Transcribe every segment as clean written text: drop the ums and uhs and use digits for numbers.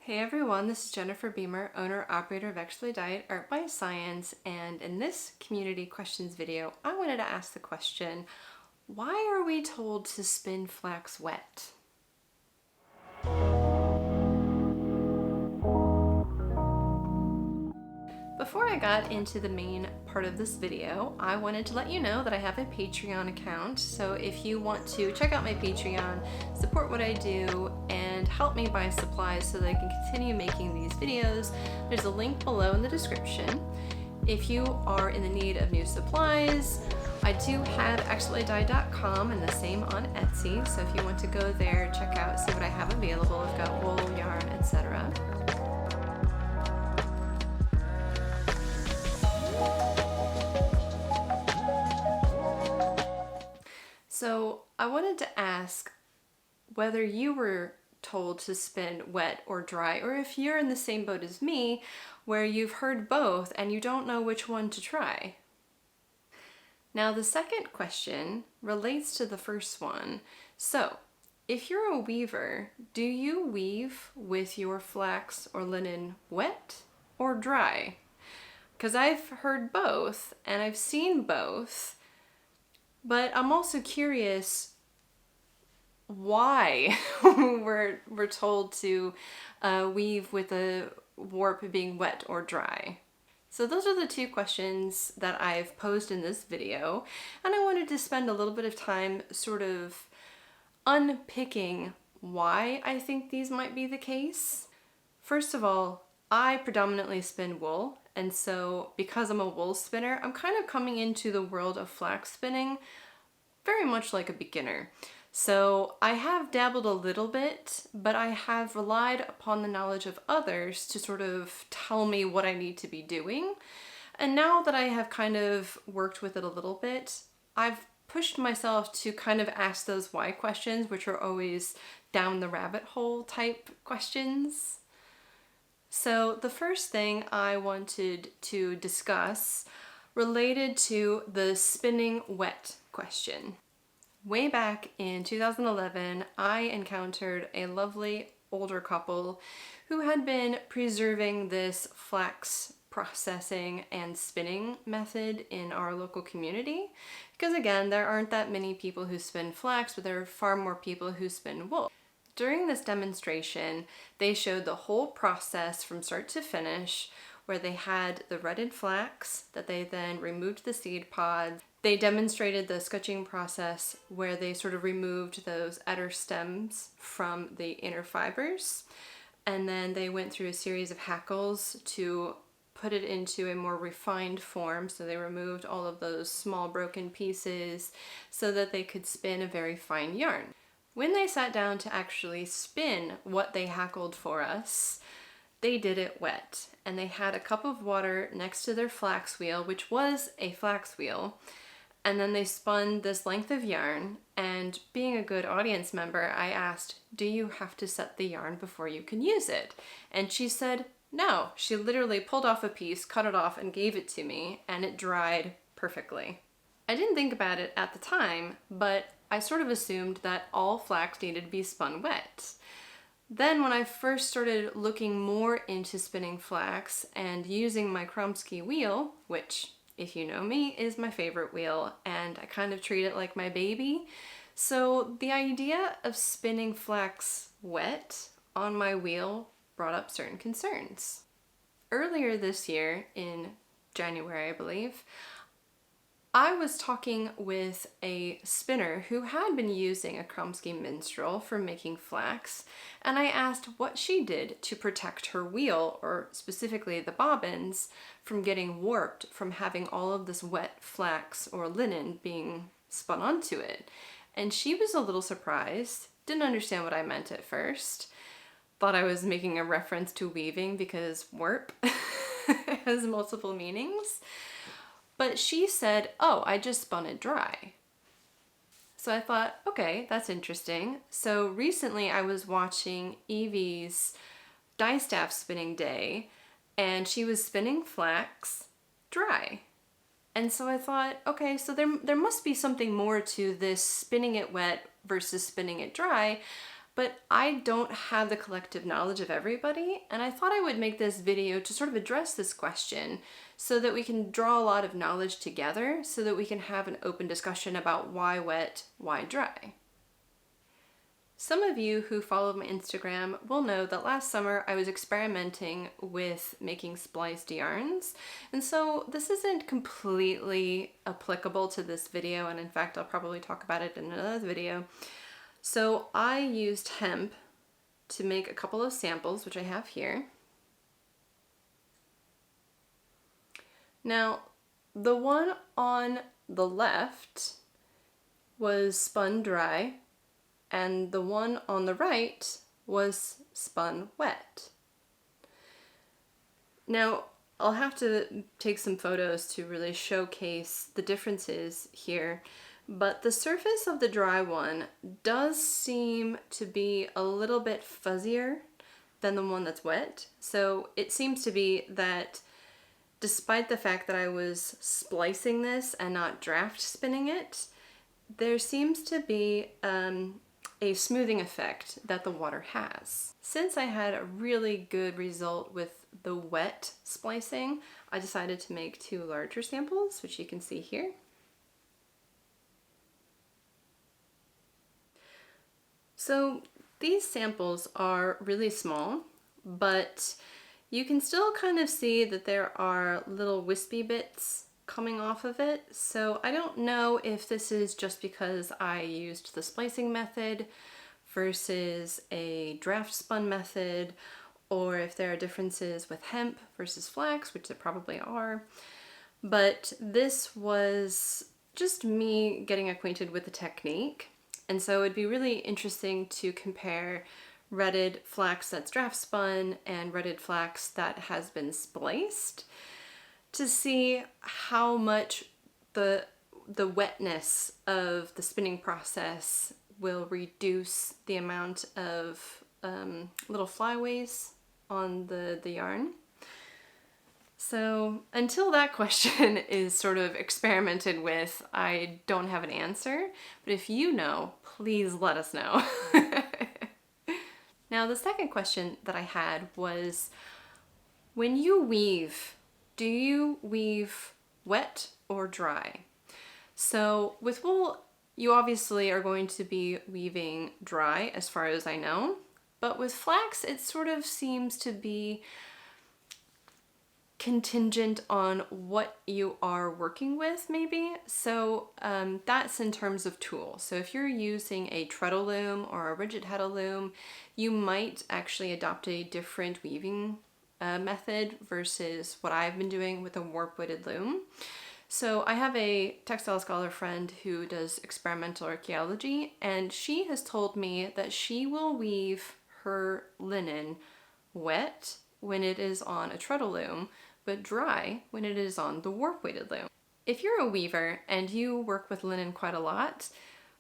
Hey everyone, this is Jennifer Beamer, owner-operator of ExpertlyDyed Art by Science, and in this community questions video, I wanted to ask the question, why are we told to spin flax wet? Before I got into the main part of this video, I wanted to let you know that I have a Patreon account, so if you want to check out my Patreon, support what I do, and help me buy supplies so that I can continue making these videos, there's a link below in the description. If you are in the need of new supplies, I do have experimentlydyed.com and the same on Etsy, so if you want to go there, check out, see what I have available. I've got wool, yarn, etc. So I wanted to ask whether you were told to spin wet or dry, or if you're in the same boat as me where you've heard both and you don't know which one to try. Now the second question relates to the first one. So if you're a weaver, do you weave with your flax or linen wet or dry? Because I've heard both and I've seen both. But I'm also curious why we're told to weave with the warp being wet or dry. So those are the two questions that I've posed in this video, and I wanted to spend a little bit of time sort of unpicking why I think these might be the case. First of all, I predominantly spin wool, and so because I'm a wool spinner, I'm kind of coming into the world of flax spinning very much like a beginner. So I have dabbled a little bit, but I have relied upon the knowledge of others to sort of tell me what I need to be doing. And now that I have kind of worked with it a little bit, I've pushed myself to kind of ask those why questions, which are always down the rabbit hole type questions. So the first thing I wanted to discuss related to the spinning wet question. Way back in 2011, I encountered a lovely older couple who had been preserving this flax processing and spinning method in our local community. Because again, there aren't that many people who spin flax, but there are far more people who spin wool. During this demonstration, they showed the whole process from start to finish, where they had the reddened flax that they then removed the seed pods. They demonstrated the scutching process where they sort of removed those outer stems from the inner fibers. And then they went through a series of hackles to put it into a more refined form. So they removed all of those small broken pieces so that they could spin a very fine yarn. When they sat down to actually spin what they hackled for us, they did it wet, and they had a cup of water next to their flax wheel, which was a flax wheel, and then they spun this length of yarn, and being a good audience member, I asked, do you have to set the yarn before you can use it? And she said, no. She literally pulled off a piece, cut it off, and gave it to me, and it dried perfectly. I didn't think about it at the time, but I sort of assumed that all flax needed to be spun wet. Then when I first started looking more into spinning flax and using my Kromsky wheel, which, if you know me, is my favorite wheel, and I kind of treat it like my baby. So the idea of spinning flax wet on my wheel brought up certain concerns. Earlier this year, in January, I believe, I was talking with a spinner who had been using a Kromsky minstrel for making flax, and I asked what she did to protect her wheel, or specifically the bobbins, from getting warped from having all of this wet flax or linen being spun onto it. And she was a little surprised, didn't understand what I meant at first, thought I was making a reference to weaving because warp has multiple meanings. But she said, oh, I just spun it dry. So I thought, okay, that's interesting. So recently I was watching Evie's die staff spinning day, and she was spinning flax dry. And so I thought, okay, so there must be something more to this spinning it wet versus spinning it dry. but I don't have the collective knowledge of everybody, and I thought I would make this video to sort of address this question so that we can draw a lot of knowledge together so that we can have an open discussion about why wet, why dry. Some of you who follow my Instagram will know that last summer I was experimenting with making spliced yarns, and so this isn't completely applicable to this video, and in fact I'll probably talk about it in another video. So I used hemp to make a couple of samples, which I have here. Now, the one on the left was spun dry, and the one on the right was spun wet. Now, I'll have to take some photos to really showcase the differences here, but the surface of the dry one does seem to be a little bit fuzzier than the one that's wet. So it seems to be that despite the fact that I was splicing this and not draft spinning it, there seems to be a smoothing effect that the water has. Since I had a really good result with the wet splicing, I decided to make 2 larger samples, which you can see here. So these samples are really small, but you can still kind of see that there are little wispy bits coming off of it. So I don't know if this is just because I used the splicing method versus a draft spun method, or if there are differences with hemp versus flax, which there probably are. But this was just me getting acquainted with the technique. And so it'd be really interesting to compare retted flax that's draft spun and retted flax that has been spliced to see how much the wetness of the spinning process will reduce the amount of little flyaways on the yarn. So until that question is sort of experimented with, I don't have an answer, but if you know, please let us know. Now, the second question that I had was, when you weave, do you weave wet or dry? So with wool, you obviously are going to be weaving dry as far as I know, but with flax, it sort of seems to be contingent on what you are working with, maybe. So that's in terms of tool. So if you're using a treadle loom or a rigid heddle loom, you might actually adopt a different weaving method versus what I've been doing with a warp-weighted loom. So I have a textile scholar friend who does experimental archaeology, and she has told me that she will weave her linen wet when it is on a treadle loom, but dry when it is on the warp-weighted loom. If you're a weaver and you work with linen quite a lot,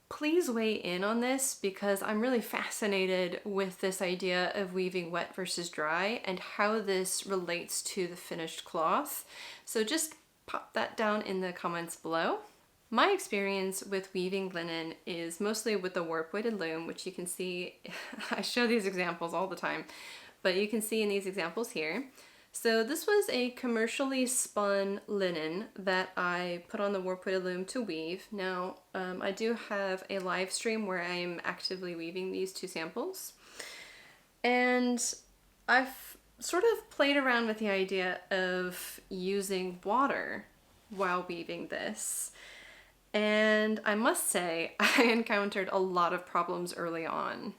please weigh in on this, because I'm really fascinated with this idea of weaving wet versus dry and how this relates to the finished cloth. So just pop that down in the comments below. My experience with weaving linen is mostly with the warp-weighted loom, which you can see, I show these examples all the time, but you can see in these examples here. So this was a commercially spun linen that I put on the warp-weighted loom to weave. Now, I do have a live stream where I'm actively weaving these 2 samples. And I've sort of played around with the idea of using water while weaving this. And I must say, I encountered a lot of problems early on.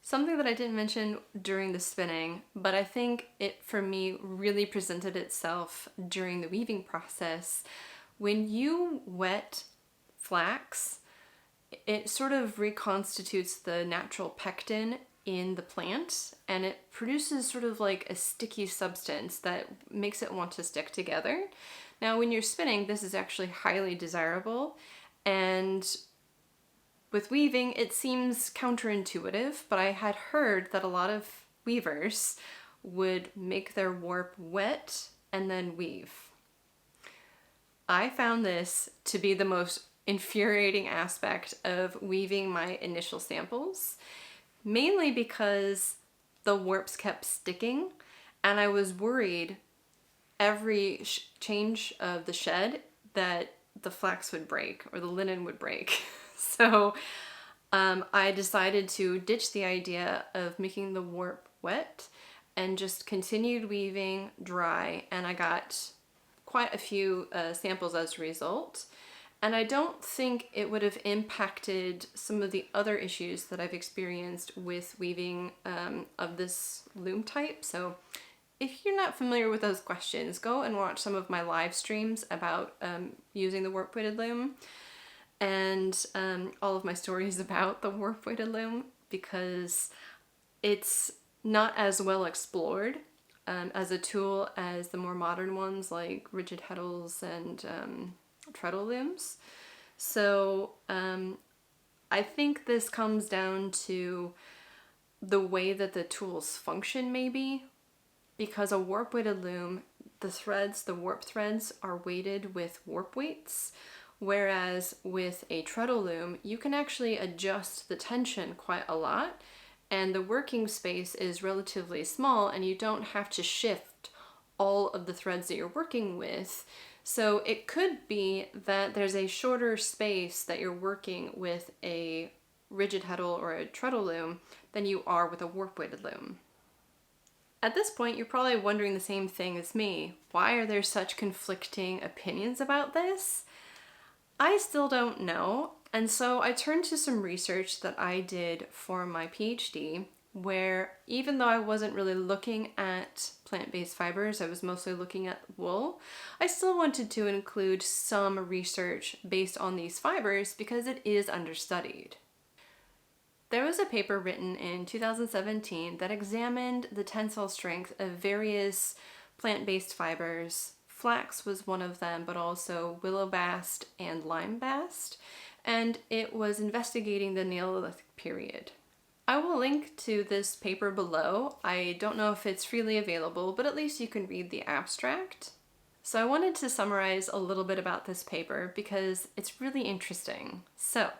Something that I didn't mention during the spinning, but I think it, for me, really presented itself during the weaving process. When you wet flax, it sort of reconstitutes the natural pectin in the plant, and it produces sort of like a sticky substance that makes it want to stick together. Now, when you're spinning, this is actually highly desirable, and with weaving, it seems counterintuitive, but I had heard that a lot of weavers would make their warp wet and then weave. I found this to be the most infuriating aspect of weaving my initial samples. mainly because the warps kept sticking and I was worried every change of the shed that the flax would break or the linen would break. So I decided to ditch the idea of making the warp wet and just continued weaving dry, and I got quite a few samples as a result. And I don't think it would have impacted some of the other issues that I've experienced with weaving of this loom type. So if you're not familiar with those questions, go and watch some of my live streams about using the warp weighted loom and all of my stories about the warp weighted loom, because it's not as well explored as a tool as the more modern ones like rigid heddles and treadle looms. So I think this comes down to the way that the tools function, maybe, because a warp weighted loom, the threads, the warp threads, are weighted with warp weights, whereas with a treadle loom you can actually adjust the tension quite a lot, and the working space is relatively small and you don't have to shift all of the threads that you're working with. So it could be that there's a shorter space that you're working with a rigid heddle or a treadle loom than you are with a warp weighted loom. At this point, you're probably wondering the same thing as me. Why are there such conflicting opinions about this? I still don't know, and so I turned to some research that I did for my PhD, where even though I wasn't really looking at plant-based fibers, I was mostly looking at wool, I still wanted to include some research based on these fibers because it is understudied. There was a paper written in 2017 that examined the tensile strength of various plant-based fibers. Flax was one of them, but also willow bast and lime bast, and it was investigating the Neolithic period. I will link to this paper below. I don't know if it's freely available, but at least you can read the abstract. So I wanted to summarize a little bit about this paper because it's really interesting. So,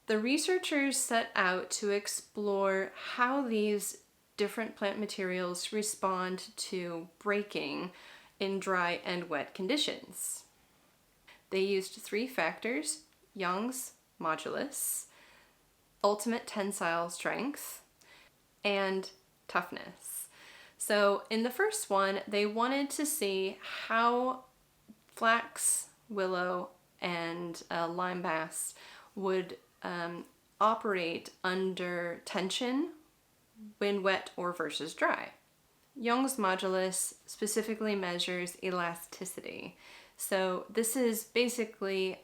the researchers set out to explore how these different plant materials respond to breaking in dry and wet conditions. They used 3 factors: Young's modulus, ultimate tensile strength, and toughness. So in the first one, they wanted to see how flax, willow, and lime bast would operate under tension when wet or versus dry. Young's modulus specifically measures elasticity. So this is basically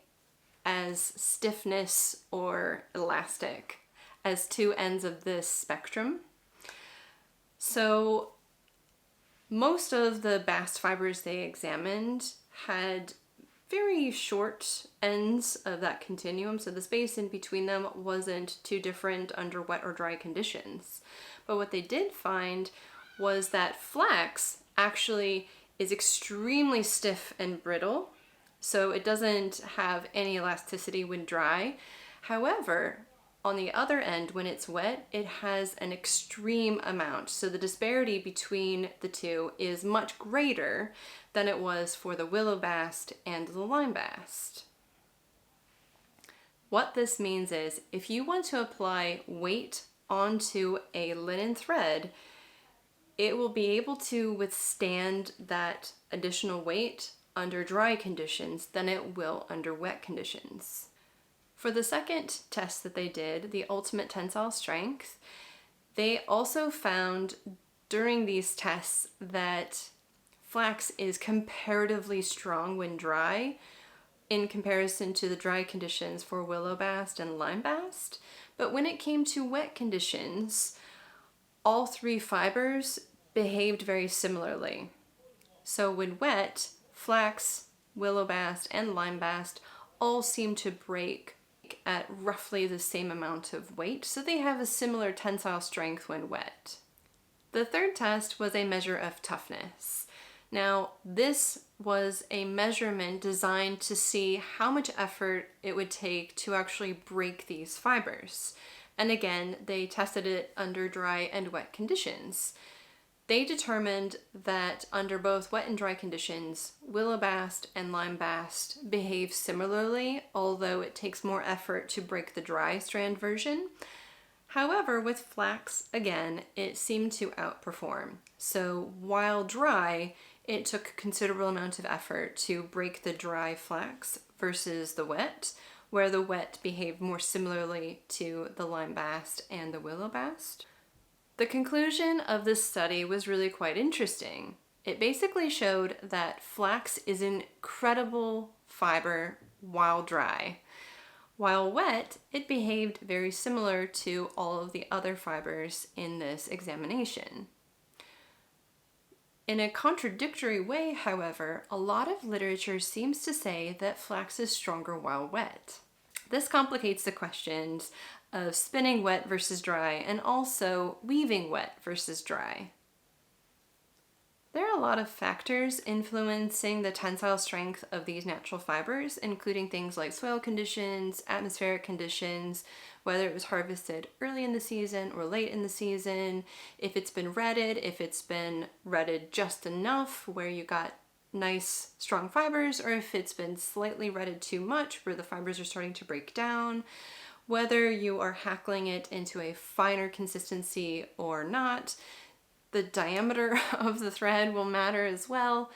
as stiffness or elastic as 2 ends of this spectrum. So most of the bast fibers they examined had very short ends of that continuum, so the space in between them wasn't too different under wet or dry conditions. But what they did find was that flax actually is extremely stiff and brittle, so it doesn't have any elasticity when dry. However, on the other end, when it's wet, it has an extreme amount. So the disparity between the two is much greater than it was for the willow bast and the lime bast. What this means is, if you want to apply weight onto a linen thread, it will be able to withstand that additional weight under dry conditions than it will under wet conditions. For the second test that they did, the ultimate tensile strength, they also found during these tests that flax is comparatively strong when dry in comparison to the dry conditions for willow bast and lime bast. But when it came to wet conditions, all 3 fibers behaved very similarly. So when wet, flax, willow bast, and lime bast all seem to break at roughly the same amount of weight, so they have a similar tensile strength when wet. The third test was a measure of toughness. Now, this was a measurement designed to see how much effort it would take to actually break these fibers. And again, they tested it under dry and wet conditions. They determined that under both wet and dry conditions, willow bast and lime bast behave similarly, although it takes more effort to break the dry strand version. However, with flax, again, it seemed to outperform. So while dry, it took a considerable amount of effort to break the dry flax versus the wet, where the wet behaved more similarly to the lime bast and the willow bast. The conclusion of this study was really quite interesting. It basically showed that flax is an incredible fiber while dry. While wet, it behaved very similar to all of the other fibers in this examination. In a contradictory way, however, a lot of literature seems to say that flax is stronger while wet. This complicates the questions of spinning wet versus dry and also weaving wet versus dry. There are a lot of factors influencing the tensile strength of these natural fibers, including things like soil conditions, atmospheric conditions, whether it was harvested early in the season or late in the season, if it's been retted just enough where you got nice strong fibers, or if it's been slightly retted too much where the fibers are starting to break down, whether you are hackling it into a finer consistency or not. The diameter of the thread will matter as well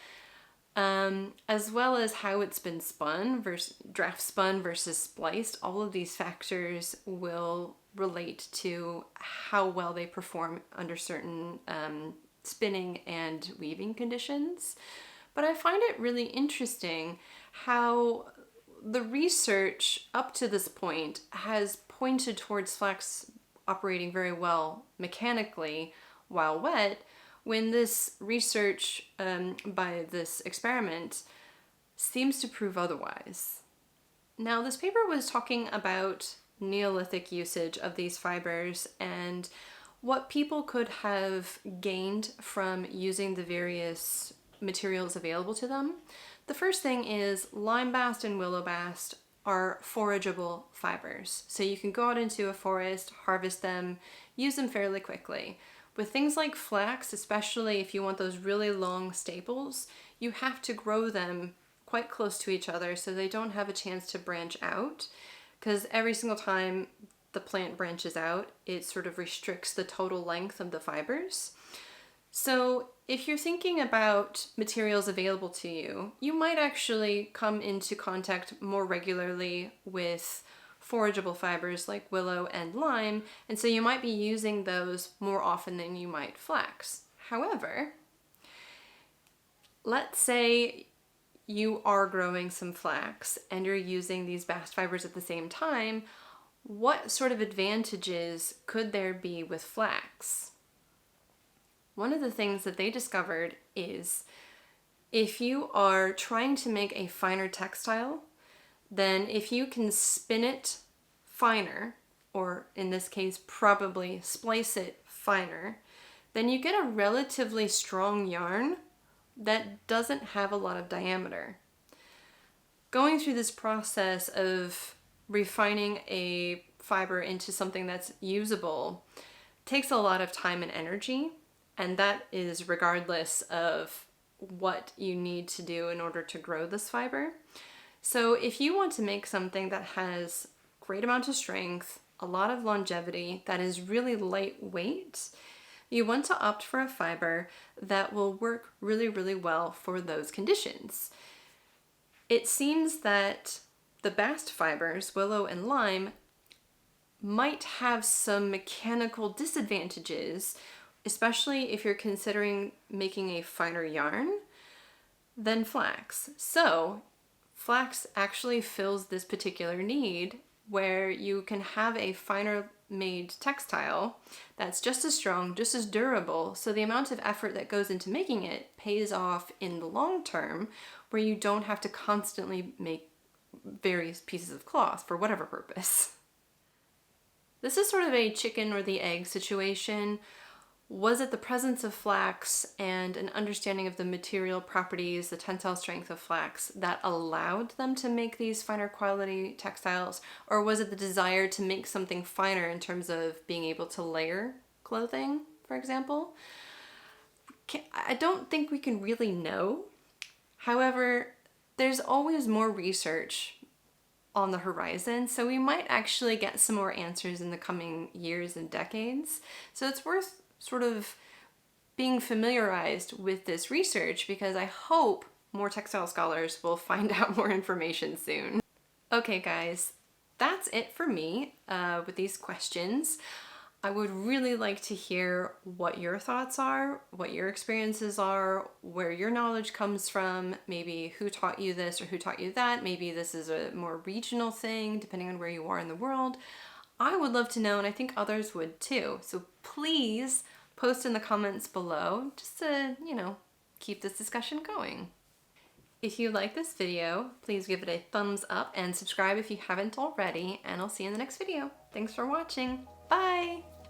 as how it's been spun versus draft spun versus spliced. All of these factors will relate to how well they perform under certain spinning and weaving conditions. But I find it really interesting how the research up to this point has pointed towards flax operating very well mechanically while wet, when this research by this experiment seems to prove otherwise. Now, this paper was talking about Neolithic usage of these fibers and what people could have gained from using the various materials available to them. The first thing is lime bast and willow bast are forageable fibers. So you can go out into a forest, harvest them, use them fairly quickly. With things like flax, especially if you want those really long staples, you have to grow them quite close to each other so they don't have a chance to branch out, because every single time the plant branches out, it sort of restricts the total length of the fibers. So if you're thinking about materials available to you, you might actually come into contact more regularly with forageable fibers like willow and lime, and so you might be using those more often than you might flax. However, let's say you are growing some flax and you're using these bast fibers at the same time, what sort of advantages could there be with flax? One of the things that they discovered is if you are trying to make a finer textile, then if you can spin it finer, or in this case probably splice it finer, then you get a relatively strong yarn that doesn't have a lot of diameter. Going through this process of refining a fiber into something that's usable takes a lot of time and energy, and that is regardless of what you need to do in order to grow this fiber. So if you want to make something that has great amount of strength, a lot of longevity, that is really lightweight, you want to opt for a fiber that will work really, really well for those conditions. It seems that the bast fibers, willow and lime, might have some mechanical disadvantages, especially if you're considering making a finer yarn, than flax. So flax actually fills this particular need where you can have a finer made textile that's just as strong, just as durable, so the amount of effort that goes into making it pays off in the long term, where you don't have to constantly make various pieces of cloth for whatever purpose. This is sort of a chicken or the egg situation. Was it the presence of flax and an understanding of the material properties, the tensile strength of flax, that allowed them to make these finer quality textiles? Or was it the desire to make something finer in terms of being able to layer clothing, for example? I don't think we can really know. However, there's always more research on the horizon, so we might actually get some more answers in the coming years and decades. So it's worth sort of being familiarized with this research, because I hope more textile scholars will find out more information soon. Okay guys, that's it for me with these questions. I would really like to hear what your thoughts are, what your experiences are, where your knowledge comes from, maybe who taught you this or who taught you that. Maybe this is a more regional thing, depending on where you are in the world. I would love to know, and I think others would too. So please post in the comments below just to, keep this discussion going. If you like this video, please give it a thumbs up and subscribe if you haven't already, and I'll see you in the next video. Thanks for watching. Bye!